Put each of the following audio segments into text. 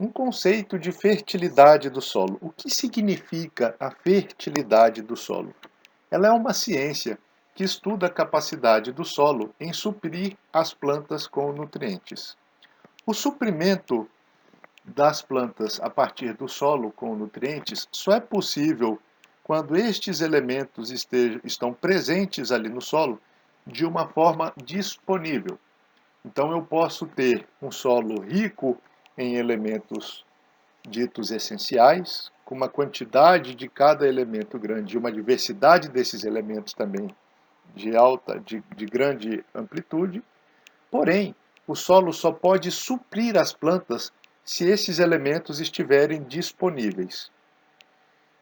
Um conceito de fertilidade do solo. O que significa a fertilidade do solo? Ela é uma ciência que estuda a capacidade do solo em suprir as plantas com nutrientes. O suprimento das plantas a partir do solo com nutrientes só é possível quando estes elementos estão presentes ali no solo de uma forma disponível. Então eu posso ter um solo rico em elementos ditos essenciais, com uma quantidade de cada elemento grande e uma diversidade desses elementos também de grande amplitude. Porém, o solo só pode suprir as plantas se esses elementos estiverem disponíveis.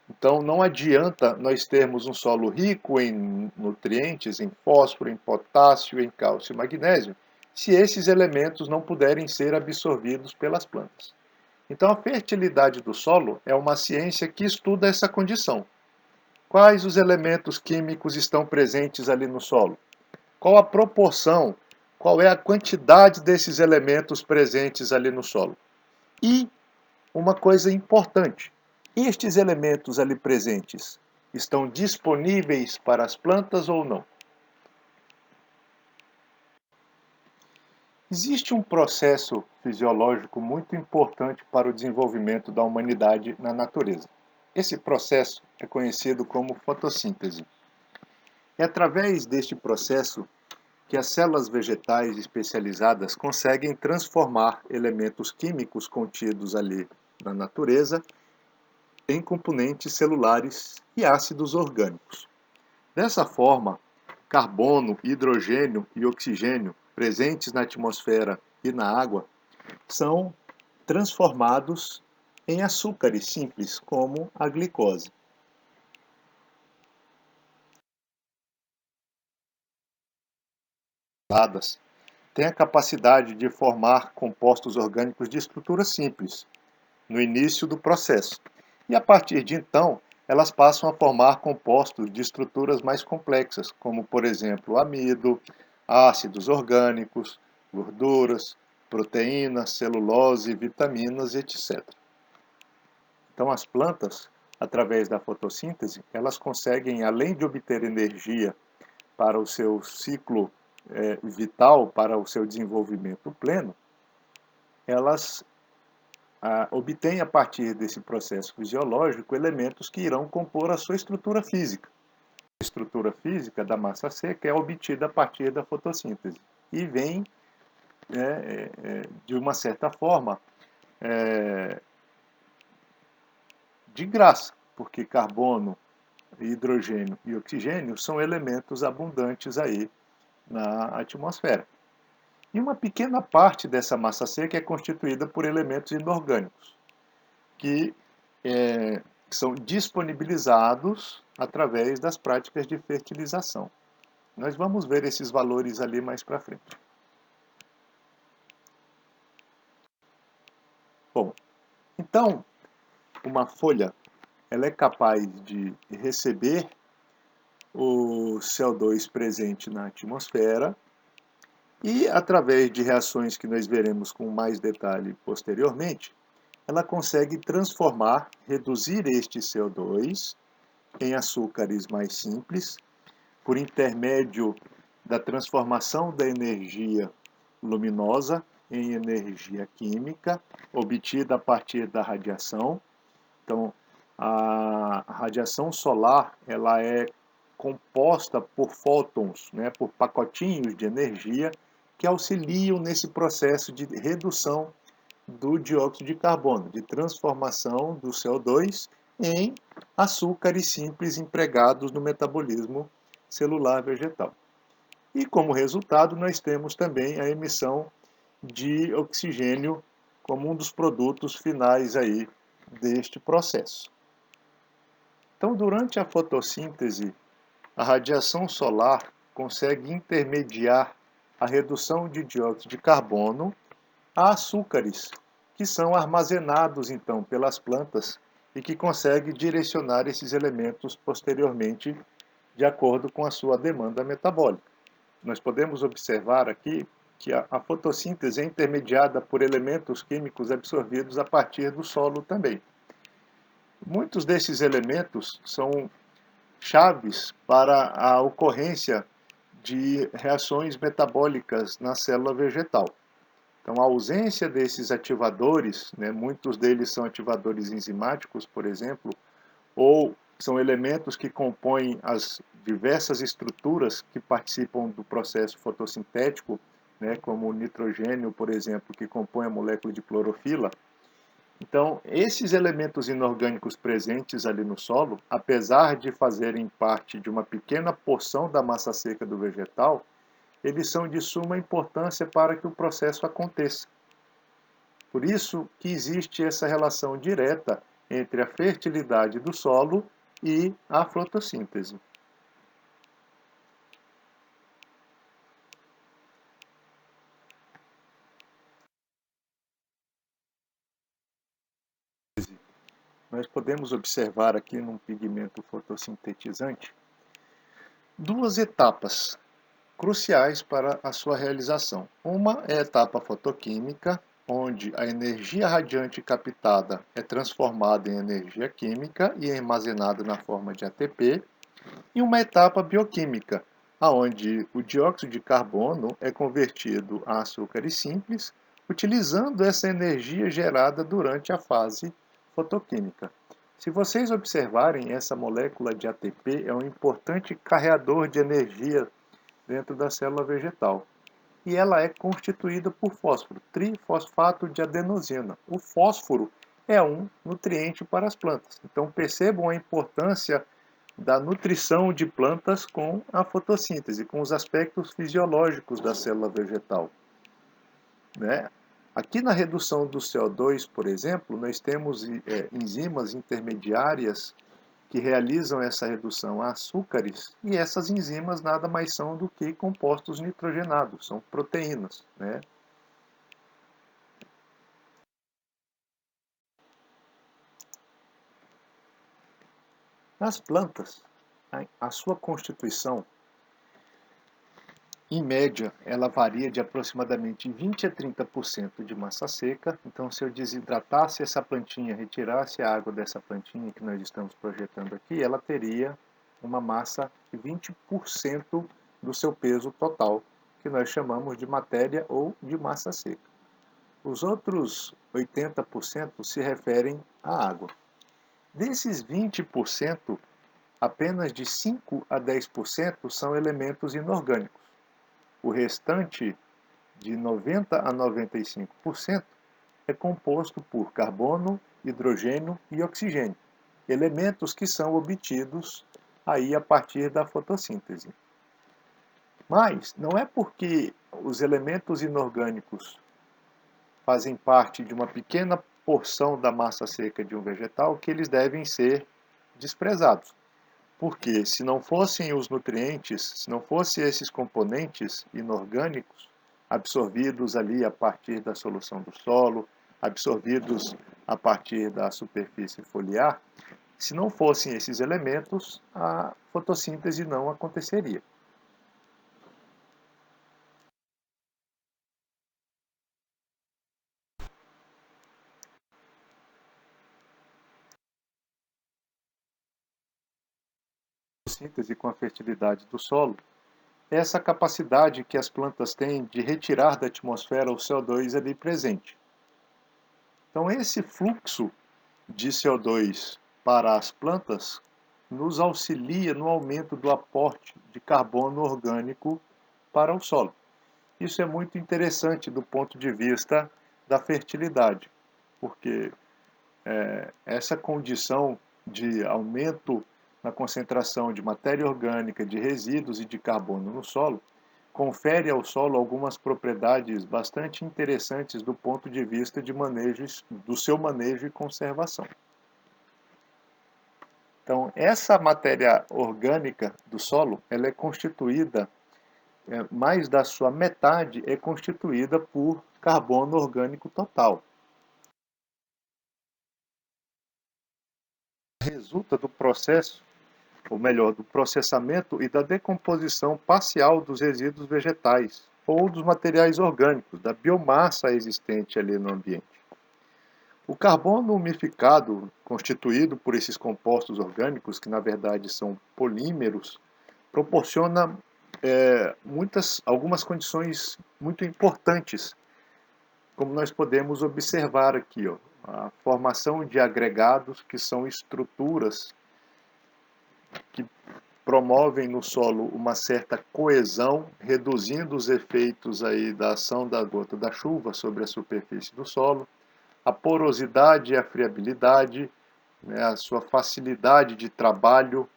Então, não adianta nós termos um solo rico em nutrientes, em fósforo, em potássio, em cálcio e magnésio, se esses elementos não puderem ser absorvidos pelas plantas. Então, a fertilidade do solo é uma ciência que estuda essa condição. Quais os elementos químicos estão presentes ali no solo? Qual a proporção, qual é a quantidade desses elementos presentes ali no solo? E uma coisa importante, estes elementos ali presentes estão disponíveis para as plantas ou não? Existe um processo fisiológico muito importante para o desenvolvimento da humanidade na natureza. Esse processo é conhecido como fotossíntese. É através deste processo que as células vegetais especializadas conseguem transformar elementos químicos contidos ali na natureza em componentes celulares e ácidos orgânicos. Dessa forma, carbono, hidrogênio e oxigênio presentes na atmosfera e na água são transformados em açúcares simples, como a glicose. Têm a capacidade de formar compostos orgânicos de estrutura simples no início do processo. E a partir de então, elas passam a formar compostos de estruturas mais complexas, como, por exemplo, amido, ácidos orgânicos, gorduras, proteínas, celulose, vitaminas, etc. Então, as plantas, através da fotossíntese, elas conseguem, além de obter energia para o seu ciclo vital, para o seu desenvolvimento pleno, elas obtêm a partir desse processo fisiológico elementos que irão compor a sua estrutura física. A estrutura física da massa seca é obtida a partir da fotossíntese e vem, de uma certa forma, de graça, porque carbono, hidrogênio e oxigênio são elementos abundantes aí na atmosfera. E uma pequena parte dessa massa seca é constituída por elementos inorgânicos, que são disponibilizados através das práticas de fertilização. Nós vamos ver esses valores ali mais para frente. Bom, então, uma folha ela é capaz de receber o CO2 presente na atmosfera e, através de reações que nós veremos com mais detalhe posteriormente, ela consegue transformar, reduzir este CO2 em açúcares mais simples, por intermédio da transformação da energia luminosa em energia química, obtida a partir da radiação. Então, a radiação solar ela é composta por fótons, por pacotinhos de energia que auxiliam nesse processo de redução do dióxido de carbono, de transformação do CO2 em açúcares simples empregados no metabolismo celular vegetal. E como resultado, nós temos também a emissão de oxigênio como um dos produtos finais aí deste processo. Então, durante a fotossíntese, a radiação solar consegue intermediar a redução de dióxido de carbono a açúcares, que são armazenados então pelas plantas e que consegue direcionar esses elementos posteriormente de acordo com a sua demanda metabólica. Nós podemos observar aqui que a fotossíntese é intermediada por elementos químicos absorvidos a partir do solo também. Muitos desses elementos são chaves para a ocorrência de reações metabólicas na célula vegetal. Então, a ausência desses ativadores, né, muitos deles são ativadores enzimáticos, por exemplo, ou são elementos que compõem as diversas estruturas que participam do processo fotossintético, né, como o nitrogênio, por exemplo, que compõe a molécula de clorofila. Então, esses elementos inorgânicos presentes ali no solo, apesar de fazerem parte de uma pequena porção da massa seca do vegetal, eles são de suma importância para que o processo aconteça. Por isso que existe essa relação direta entre a fertilidade do solo e a fotossíntese. Nós podemos observar aqui num pigmento fotossintetizante duas etapas cruciais para a sua realização. Uma é a etapa fotoquímica, onde a energia radiante captada é transformada em energia química e armazenada na forma de ATP, e uma etapa bioquímica, onde o dióxido de carbono é convertido a açúcares simples, utilizando essa energia gerada durante a fase fotoquímica. Se vocês observarem, essa molécula de ATP é um importante carreador de energia dentro da célula vegetal. E ela é constituída por fósforo, trifosfato de adenosina. O fósforo é um nutriente para as plantas. Então percebam a importância da nutrição de plantas com a fotossíntese, com os aspectos fisiológicos da célula vegetal, né? Aqui na redução do CO2, por exemplo, nós temos enzimas intermediárias que realizam essa redução a açúcares, e essas enzimas nada mais são do que compostos nitrogenados, são proteínas, né? Nas plantas, a sua constituição, em média, ela varia de aproximadamente 20 a 30% de massa seca. Então, se eu desidratasse essa plantinha, retirasse a água dessa plantinha que nós estamos projetando aqui, ela teria uma massa de 20% do seu peso total, que nós chamamos de matéria ou de massa seca. Os outros 80% se referem à água. Desses 20%, apenas de 5 a 10% são elementos inorgânicos. O restante, de 90 a 95%, é composto por carbono, hidrogênio e oxigênio, elementos que são obtidos aí a partir da fotossíntese. Mas não é porque os elementos inorgânicos fazem parte de uma pequena porção da massa seca de um vegetal que eles devem ser desprezados. Porque se não fossem os nutrientes, se não fossem esses componentes inorgânicos absorvidos ali a partir da solução do solo, absorvidos a partir da superfície foliar, se não fossem esses elementos, a fotossíntese não aconteceria. Síntese com a fertilidade do solo é essa capacidade que as plantas têm de retirar da atmosfera o CO2 ali presente. Então, esse fluxo de CO2 para as plantas nos auxilia no aumento do aporte de carbono orgânico para o solo. Isso é muito interessante do ponto de vista da fertilidade, porque essa condição de aumento na concentração de matéria orgânica, de resíduos e de carbono no solo, confere ao solo algumas propriedades bastante interessantes do ponto de vista de manejo, do seu manejo e conservação. Então, essa matéria orgânica do solo, ela é constituída, mais da sua metade é constituída por carbono orgânico total. Resulta do processo, ou melhor, do processamento e da decomposição parcial dos resíduos vegetais, ou dos materiais orgânicos, da biomassa existente ali no ambiente. O carbono umificado, constituído por esses compostos orgânicos, que na verdade são polímeros, proporciona algumas condições muito importantes, como nós podemos observar aqui, ó, a formação de agregados, que são estruturas que promovem no solo uma certa coesão, reduzindo os efeitos aí da ação da gota da chuva sobre a superfície do solo, a porosidade e a friabilidade, né, a sua facilidade de trabalho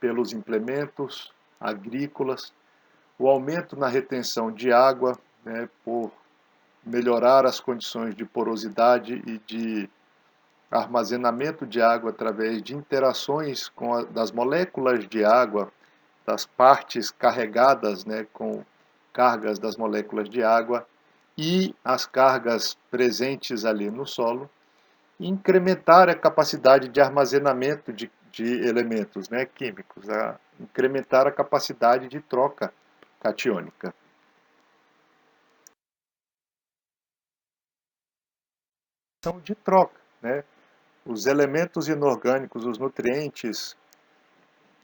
pelos implementos agrícolas, o aumento na retenção de água, né, por melhorar as condições de porosidade e de armazenamento de água através de interações das moléculas de água, das partes carregadas, né, com cargas das moléculas de água e as cargas presentes ali no solo, e incrementar a capacidade de armazenamento de elementos, né, químicos, incrementar a capacidade de troca catiônica. De troca, né? Os elementos inorgânicos, os nutrientes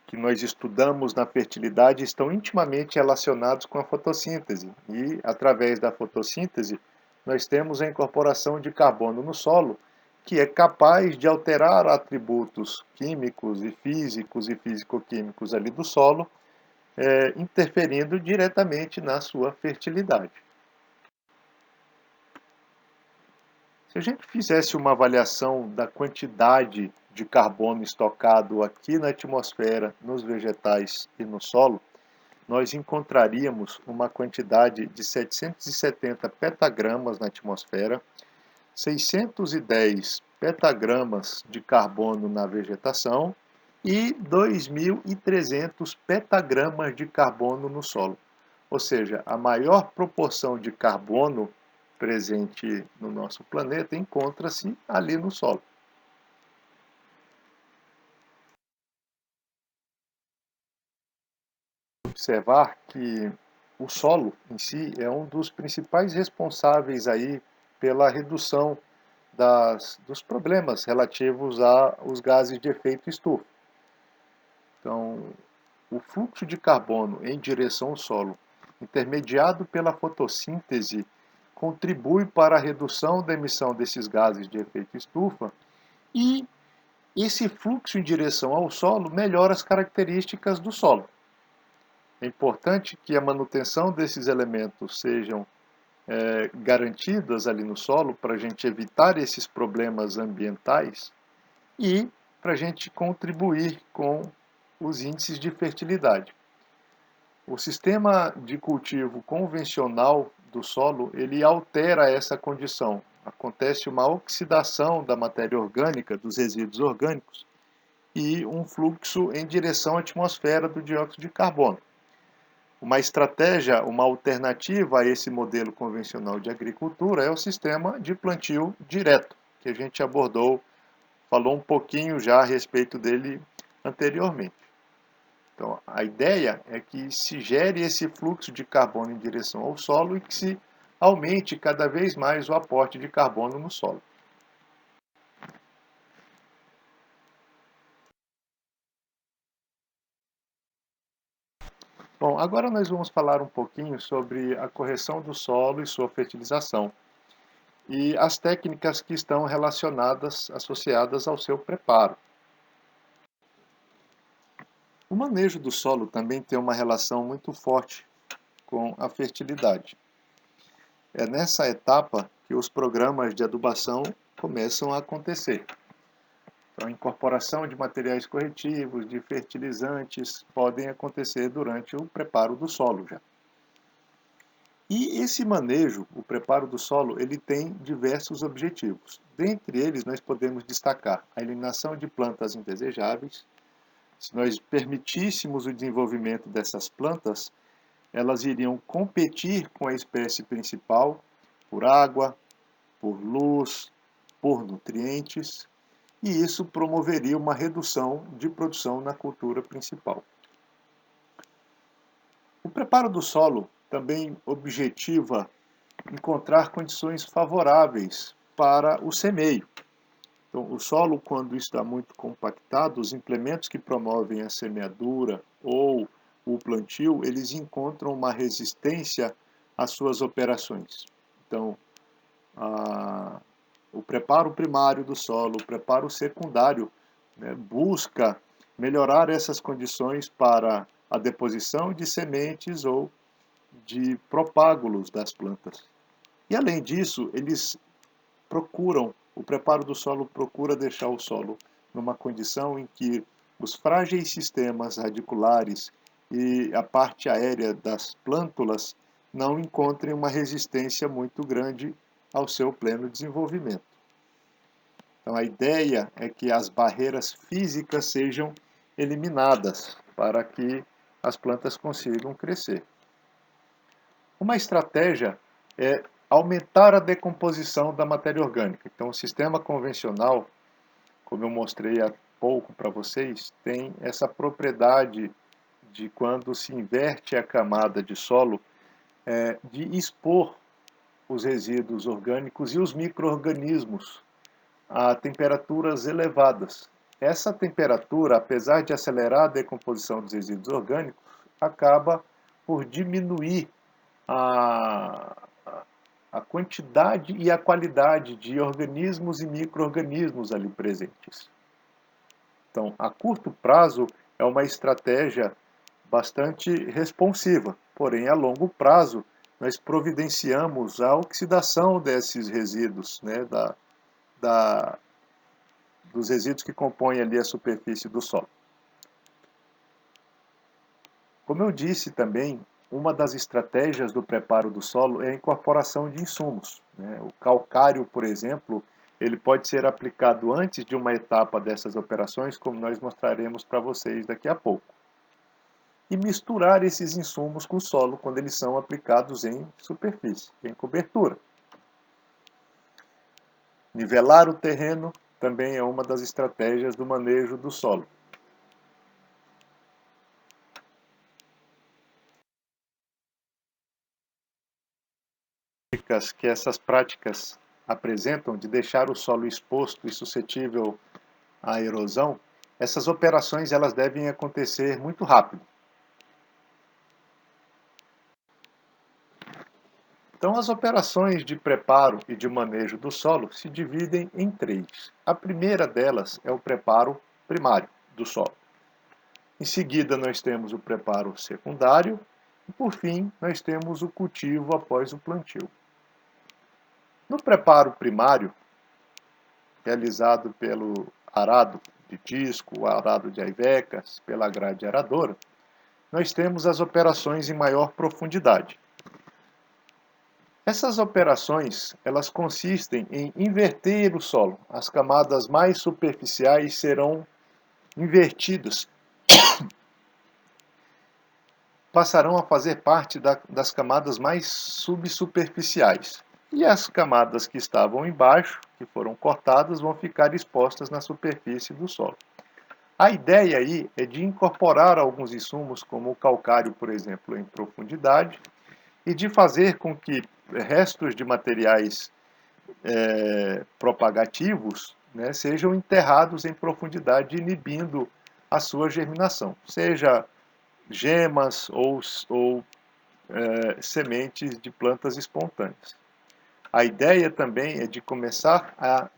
que nós estudamos na fertilidade estão intimamente relacionados com a fotossíntese. E, através da fotossíntese, nós temos a incorporação de carbono no solo, que é capaz de alterar atributos químicos e físico-químicos ali do solo, interferindo diretamente na sua fertilidade. Se a gente fizesse uma avaliação da quantidade de carbono estocado aqui na atmosfera, nos vegetais e no solo, nós encontraríamos uma quantidade de 770 petagramas na atmosfera, 610 petagramas de carbono na vegetação e 2.300 petagramas de carbono no solo. Ou seja, a maior proporção de carbono presente no nosso planeta encontra-se ali no solo. Observar que o solo em si é um dos principais responsáveis aí pela redução dos problemas relativos aos gases de efeito estufa. Então, o fluxo de carbono em direção ao solo, intermediado pela fotossíntese, contribui para a redução da emissão desses gases de efeito estufa e esse fluxo em direção ao solo melhora as características do solo. É importante que a manutenção desses elementos sejam garantidas ali no solo para a gente evitar esses problemas ambientais e para a gente contribuir com os índices de fertilidade. O sistema de cultivo convencional do solo, ele altera essa condição. Acontece uma oxidação da matéria orgânica, dos resíduos orgânicos, e um fluxo em direção à atmosfera do dióxido de carbono. Uma estratégia, uma alternativa a esse modelo convencional de agricultura é o sistema de plantio direto, que a gente falou um pouquinho já a respeito dele anteriormente. Então, a ideia é que se gere esse fluxo de carbono em direção ao solo e que se aumente cada vez mais o aporte de carbono no solo. Bom, agora nós vamos falar um pouquinho sobre a correção do solo e sua fertilização e as técnicas que estão associadas ao seu preparo. O manejo do solo também tem uma relação muito forte com a fertilidade. É nessa etapa que os programas de adubação começam a acontecer. Então, a incorporação de materiais corretivos, de fertilizantes, podem acontecer durante o preparo do solo já. E esse manejo, o preparo do solo, ele tem diversos objetivos. Dentre eles, nós podemos destacar a eliminação de plantas indesejáveis. Se nós permitíssemos o desenvolvimento dessas plantas, elas iriam competir com a espécie principal por água, por luz, por nutrientes, e isso promoveria uma redução de produção na cultura principal. O preparo do solo também objetiva encontrar condições favoráveis para o semeio. Então, o solo, quando está muito compactado, os implementos que promovem a semeadura ou o plantio, eles encontram uma resistência às suas operações. Então, o preparo primário do solo, o preparo secundário, né, busca melhorar essas condições para a deposição de sementes ou de propágulos das plantas. E além disso, o preparo do solo procura deixar o solo numa condição em que os frágeis sistemas radiculares e a parte aérea das plântulas não encontrem uma resistência muito grande ao seu pleno desenvolvimento. Então, a ideia é que as barreiras físicas sejam eliminadas para que as plantas consigam crescer. Uma estratégia é aumentar a decomposição da matéria orgânica. Então, o sistema convencional, como eu mostrei há pouco para vocês, tem essa propriedade de, quando se inverte a camada de solo, de expor os resíduos orgânicos e os micro-organismos a temperaturas elevadas. Essa temperatura, apesar de acelerar a decomposição dos resíduos orgânicos, acaba por diminuir a quantidade e a qualidade de organismos e micro-organismos ali presentes. Então, a curto prazo, é uma estratégia bastante responsiva, porém, a longo prazo, nós providenciamos a oxidação desses resíduos, né, dos resíduos que compõem ali a superfície do solo. Como eu disse também, uma das estratégias do preparo do solo é a incorporação de insumos, né? O calcário, por exemplo, ele pode ser aplicado antes de uma etapa dessas operações, como nós mostraremos para vocês daqui a pouco. E misturar esses insumos com o solo quando eles são aplicados em superfície, em cobertura. Nivelar o terreno também é uma das estratégias do manejo do solo. Que essas práticas apresentam de deixar o solo exposto e suscetível à erosão, essas operações elas devem acontecer muito rápido. Então, as operações de preparo e de manejo do solo se dividem em três. A primeira delas é o preparo primário do solo. Em seguida, nós temos o preparo secundário e, por fim, nós temos o cultivo após o plantio. No preparo primário, realizado pelo arado de disco, arado de aivecas, pela grade aradora, nós temos as operações em maior profundidade. Essas operações, elas consistem em inverter o solo. As camadas mais superficiais serão invertidas, passarão a fazer parte das camadas mais subsuperficiais. E as camadas que estavam embaixo, que foram cortadas, vão ficar expostas na superfície do solo. A ideia aí é de incorporar alguns insumos, como o calcário, por exemplo, em profundidade, e de fazer com que restos de materiais propagativos, né, sejam enterrados em profundidade, inibindo a sua germinação, seja gemas ou sementes de plantas espontâneas. A ideia também é de começar a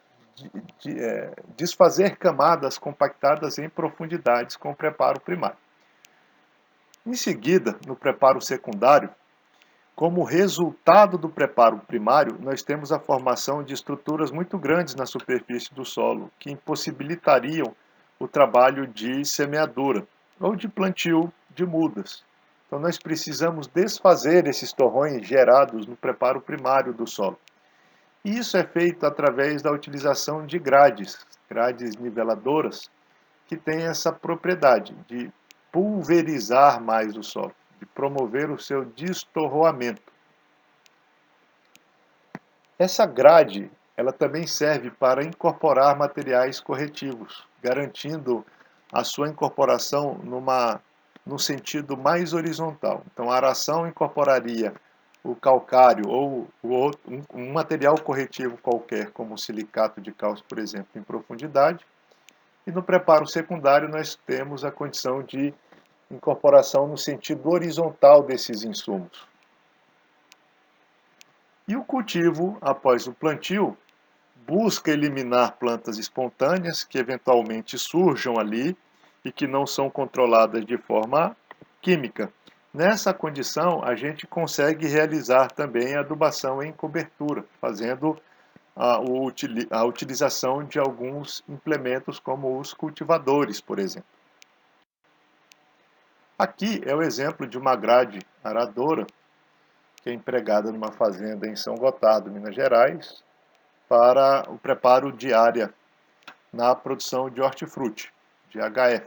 desfazer camadas compactadas em profundidades com o preparo primário. Em seguida, no preparo secundário, como resultado do preparo primário, nós temos a formação de estruturas muito grandes na superfície do solo, que impossibilitariam o trabalho de semeadura ou de plantio de mudas. Então, nós precisamos desfazer esses torrões gerados no preparo primário do solo. E isso é feito através da utilização de grades niveladoras, que têm essa propriedade de pulverizar mais o solo, de promover o seu destorroamento. Essa grade, ela também serve para incorporar materiais corretivos, garantindo a sua incorporação numa no sentido mais horizontal. Então, a aração incorporaria o calcário ou um material corretivo qualquer, como o silicato de cálcio, por exemplo, em profundidade. E no preparo secundário, nós temos a condição de incorporação no sentido horizontal desses insumos. E o cultivo, após o plantio, busca eliminar plantas espontâneas que eventualmente surjam ali e que não são controladas de forma química. Nessa condição, a gente consegue realizar também a adubação em cobertura, fazendo a utilização de alguns implementos como os cultivadores, por exemplo. Aqui é o exemplo de uma grade aradora que é empregada numa fazenda em São Gotardo, Minas Gerais, para o preparo de área na produção de hortifruti, de HF.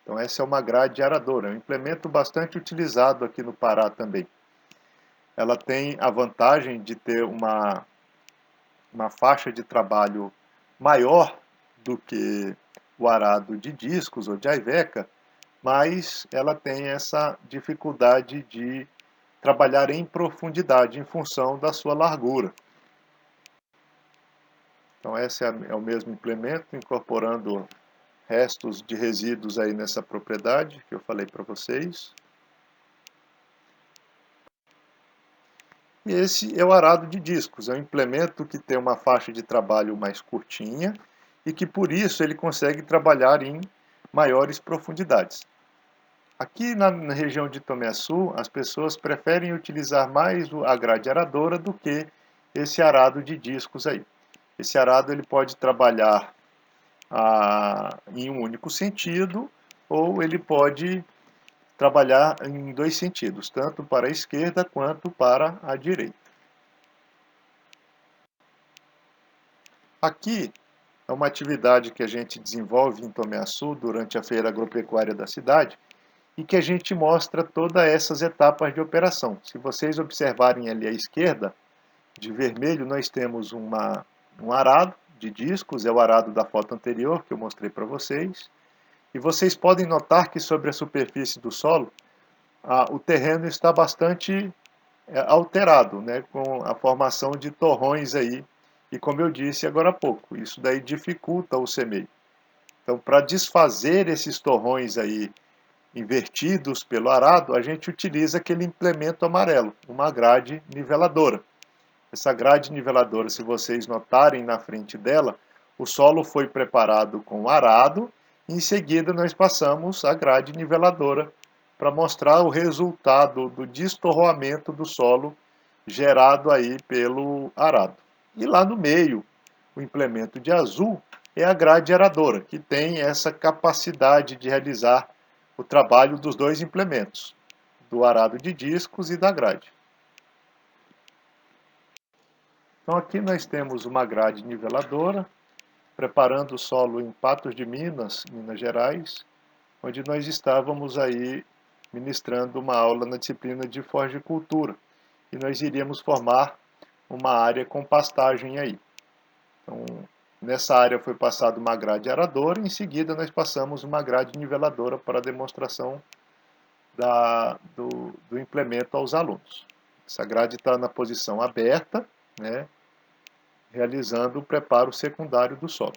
Então essa é uma grade aradora, é um implemento bastante utilizado aqui no Pará também. Ela tem a vantagem de ter uma faixa de trabalho maior do que o arado de discos ou de aiveca, mas ela tem essa dificuldade de trabalhar em profundidade em função da sua largura. Então esse é o mesmo implemento, incorporando restos de resíduos aí nessa propriedade que eu falei para vocês. E esse é o arado de discos, é um implemento que tem uma faixa de trabalho mais curtinha e que por isso ele consegue trabalhar em maiores profundidades. Aqui na região de Tomé Sul, as pessoas preferem utilizar mais a grade aradora do que esse arado de discos aí. Esse arado ele pode trabalhar em um único sentido, ou ele pode trabalhar em dois sentidos, tanto para a esquerda quanto para a direita. Aqui é uma atividade que a gente desenvolve em Tomé Açu durante a feira agropecuária da cidade e que a gente mostra todas essas etapas de operação. Se vocês observarem ali à esquerda, de vermelho, nós temos um arado de discos, é o arado da foto anterior que eu mostrei para vocês. E vocês podem notar que sobre a superfície do solo, o terreno está bastante alterado, né, com a formação de torrões aí. E como eu disse agora há pouco, isso daí dificulta o semeio. Então, para desfazer esses torrões aí invertidos pelo arado, a gente utiliza aquele implemento amarelo, uma grade niveladora. Essa grade niveladora, se vocês notarem na frente dela, o solo foi preparado com arado e em seguida nós passamos a grade niveladora para mostrar o resultado do destorroamento do solo gerado aí pelo arado. E lá no meio, o implemento de azul é a grade aradora, que tem essa capacidade de realizar o trabalho dos dois implementos, do arado de discos e da grade. Então aqui nós temos uma grade niveladora, preparando o solo em Patos de Minas, Minas Gerais, onde nós estávamos aí ministrando uma aula na disciplina de forjicultura. E nós iríamos formar uma área com pastagem aí. Então, nessa área foi passada uma grade aradora, e em seguida nós passamos uma grade niveladora para a demonstração do implemento aos alunos. Essa grade está na posição aberta, né, realizando o preparo secundário do solo.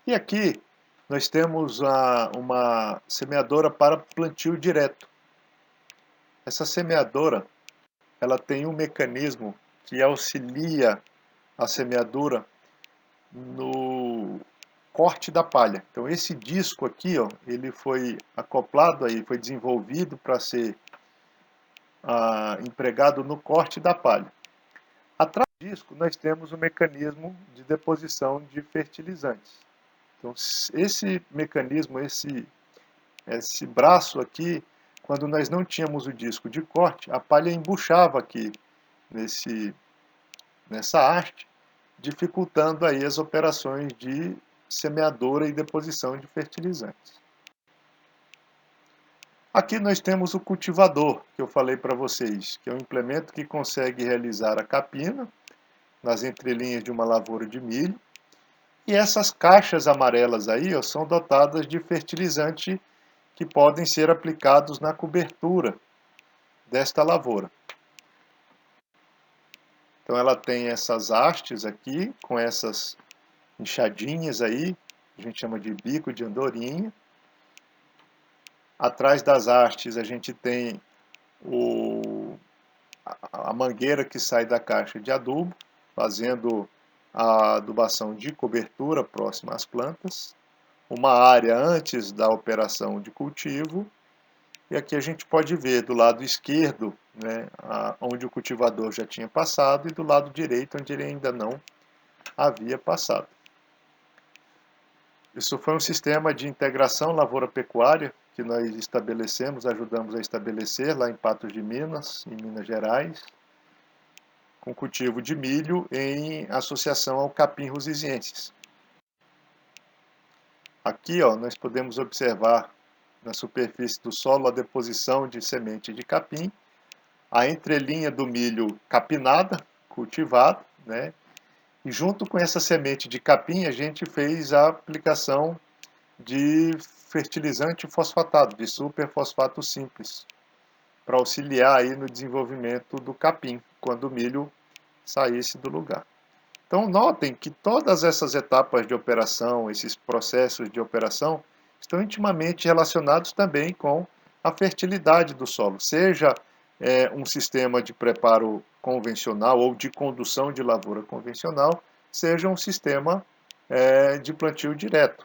E aqui nós temos uma semeadora para plantio direto. Essa semeadora ela tem um mecanismo que auxilia a semeadura no corte da palha. Então esse disco aqui, ó, ele foi acoplado aí, foi desenvolvido para ser empregado no corte da palha. Atrás do disco nós temos o mecanismo de deposição de fertilizantes. Então esse mecanismo, esse braço aqui, quando nós não tínhamos o disco de corte, a palha embuchava aqui nessa haste, dificultando aí as operações de semeadura e deposição de fertilizantes. Aqui nós temos o cultivador, que eu falei para vocês, que é um implemento que consegue realizar a capina nas entrelinhas de uma lavoura de milho, E essas caixas amarelas aí, ó, são dotadas de fertilizante que podem ser aplicados na cobertura desta lavoura. Então ela tem essas hastes aqui, com essas inchadinhas aí, a gente chama de bico de andorinha. Atrás das hastes a gente tem a mangueira que sai da caixa de adubo, fazendo a adubação de cobertura próxima às plantas. Uma área antes da operação de cultivo. E aqui a gente pode ver do lado esquerdo, né, onde o cultivador já tinha passado, e do lado direito, onde ele ainda não havia passado. Isso foi um sistema de integração lavoura-pecuária que nós estabelecemos, ajudamos a estabelecer lá em Patos de Minas, em Minas Gerais, com cultivo de milho em associação ao capim rusisiensis. Aqui, ó, nós podemos observar na superfície do solo a deposição de semente de capim, a entrelinha do milho capinada, cultivado, né? E junto com essa semente de capim, a gente fez a aplicação de fertilizante fosfatado, de superfosfato simples, para auxiliar aí no desenvolvimento do capim, quando o milho saísse do lugar. Então, notem que todas essas etapas de operação, esses processos de operação, estão intimamente relacionados também com a fertilidade do solo, seja um sistema de preparo convencional ou de condução de lavoura convencional, seja um sistema de plantio direto.